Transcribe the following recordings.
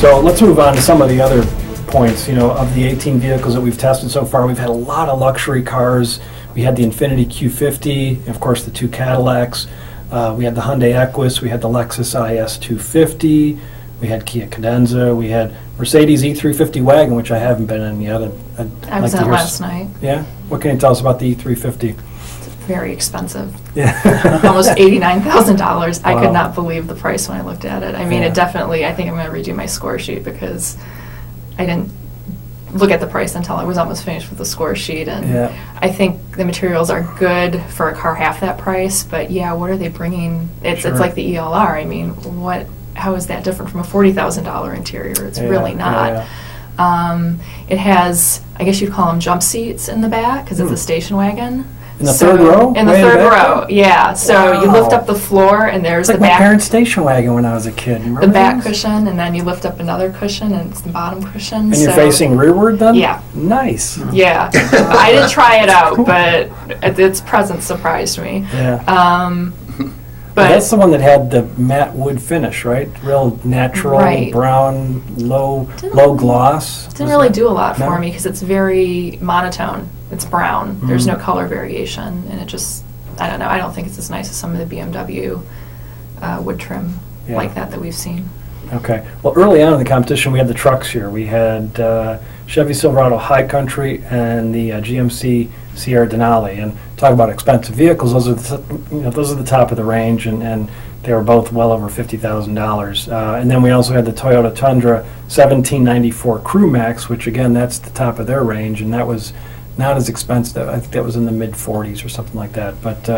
So let's move on to some of the other points. Of the 18 vehicles that we've tested so far, we've had a lot of luxury cars. We had the Infiniti Q50, of course the two Cadillacs. We had the Hyundai Equus, we had the Lexus IS 250, we had Kia Cadenza, we had Mercedes E350 wagon, which I haven't been in yet. I was in last night. Yeah? What can you tell us about the E350? Very expensive. Yeah. Almost $89,000. I Wow. could not believe the price when I looked at it. I mean, Yeah. it definitely, I think I'm going to redo my score sheet because I didn't look at the price until I was almost finished with the score sheet. And Yeah. I think the materials are good for a car half that price, but yeah, what are they bringing? It's Sure. like the ELR. I mean, how is that different from a $40,000 interior? It's really not. It has, I guess you'd call them jump seats in the back because it's a station wagon. In the third row? In the Way third back row, there? yeah. So you lift Wow. up the floor and there's It's like the my back. parents' station wagon when I was a kid. Remember The back those? cushion, and then you lift up another cushion, and it's the bottom cushion. And you're so- facing rearward then? Yeah. Nice. Yeah, I didn't try it out, but its presence surprised me. Yeah. But That's the one that had the matte wood finish, right? Real natural, Right. brown, low Didn't- gloss. didn't Was really that- do a lot No? for me because it's very monotone. It's brown. There's Mm. no color variation, and it just, I don't know. I don't think it's as nice as some of the BMW wood trim Yeah. like that we've seen. Okay. Well, early on in the competition, we had the trucks here. We had Chevy Silverado High Country and the GMC Sierra Denali. And talk about expensive vehicles. Those are the top of the range, and they were both well over $50,000. And then we also had the Toyota Tundra 1794 Crew Max, which again, that's the top of their range, and that was not as expensive. I think that was in the mid-40s or something like that. But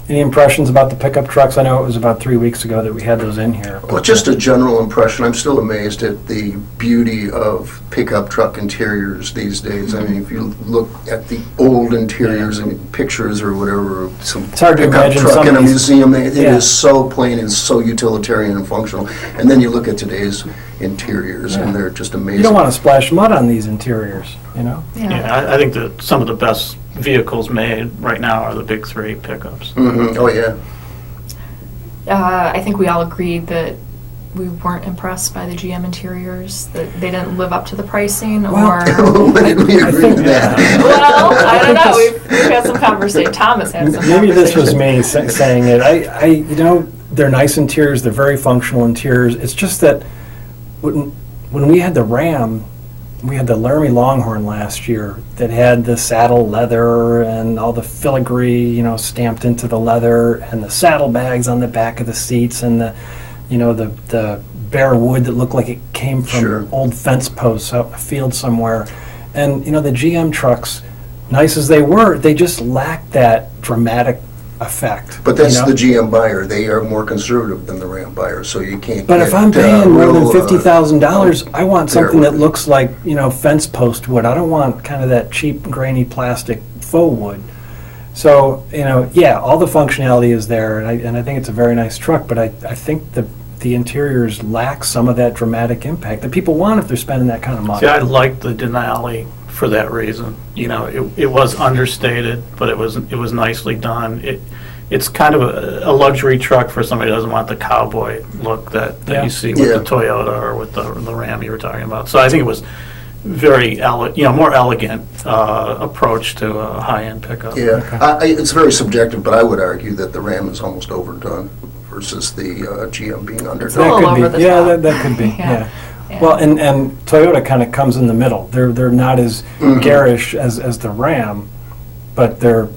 any impressions about the pickup trucks? I know it was about 3 weeks ago that we had those in here. Well, just a general impression. I'm still amazed at the beauty of pickup truck interiors these days. I mean, if you look at the old interiors and pictures or whatever, some It's hard to pickup imagine truck some in a of these- museum, it Yeah. is so plain and so utilitarian and functional. And then you look at today's interiors, and Yeah. they're just amazing. You don't want to splash mud on these interiors, Yeah, I think that some of the best vehicles made right now are the big three pickups. Mhm. Oh, yeah. I think we all agreed that we weren't impressed by the GM interiors, that they didn't live up to the pricing, Well, or... When did we agree with that? Well, I don't know. We've had some conversation. Thomas had some Maybe this was conversation. me saying it. They're nice interiors, they're very functional interiors. It's just that when we had the Ram, we had the Laramie Longhorn last year that had the saddle leather and all the filigree, stamped into the leather, and the saddlebags on the back of the seats, and the bare wood that looked like it came from Sure. old fence posts out in a field somewhere. And the GM trucks, nice as they were, they just lacked that dramatic effect. But that's you know? the GM buyer. They are more conservative than the Ram buyer, so you can't But get, if I'm paying more than real, $50,000, I want fair something that wood. looks like, fence post wood. I don't want kind of that cheap, grainy plastic faux wood. So, all the functionality is there, and I think it's a very nice truck, but I think the interiors lack some of that dramatic impact that people want if they're spending that kind of money. See, I liked the Denali for that reason. It was understated, but it was nicely done. It's kind of a luxury truck for somebody who doesn't want the cowboy look that Yeah. you see with Yeah. the Toyota or with the Ram you were talking about. So I think it was very more elegant approach to a high-end pickup. Yeah, it's very subjective, but I would argue that the Ram is almost overdone versus the GM being underdone. a little That could over be. the Yeah, top. that could be. Yeah. Yeah. Yeah. Well, and Toyota kind of comes in the middle. They're not as garish as the Ram, but they're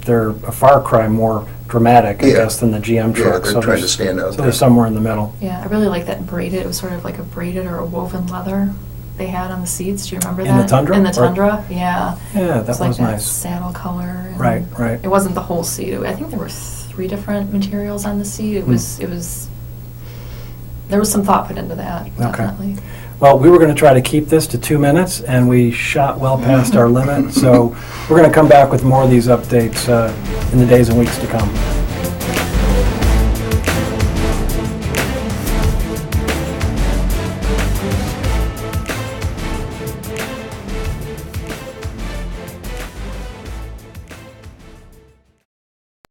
a far cry more dramatic, I Yeah. guess, than the GM Yeah, truck. they're So trying to there's- stand out So there. they're somewhere in the middle. Yeah, I really like that braided. It was sort of like a braided or a woven leather they had on the seats. Do you remember that? In the Tundra? In the Or- Tundra, yeah. Yeah, It that was like was that nice. saddle color. and Right, right. It wasn't the whole seat. I think there were 3 different materials on the seat. It was. There was some thought put into that. Definitely. Well, we were going to try to keep this to 2 minutes, and we shot well past our limit. So we're going to come back with more of these updates in the days and weeks to come.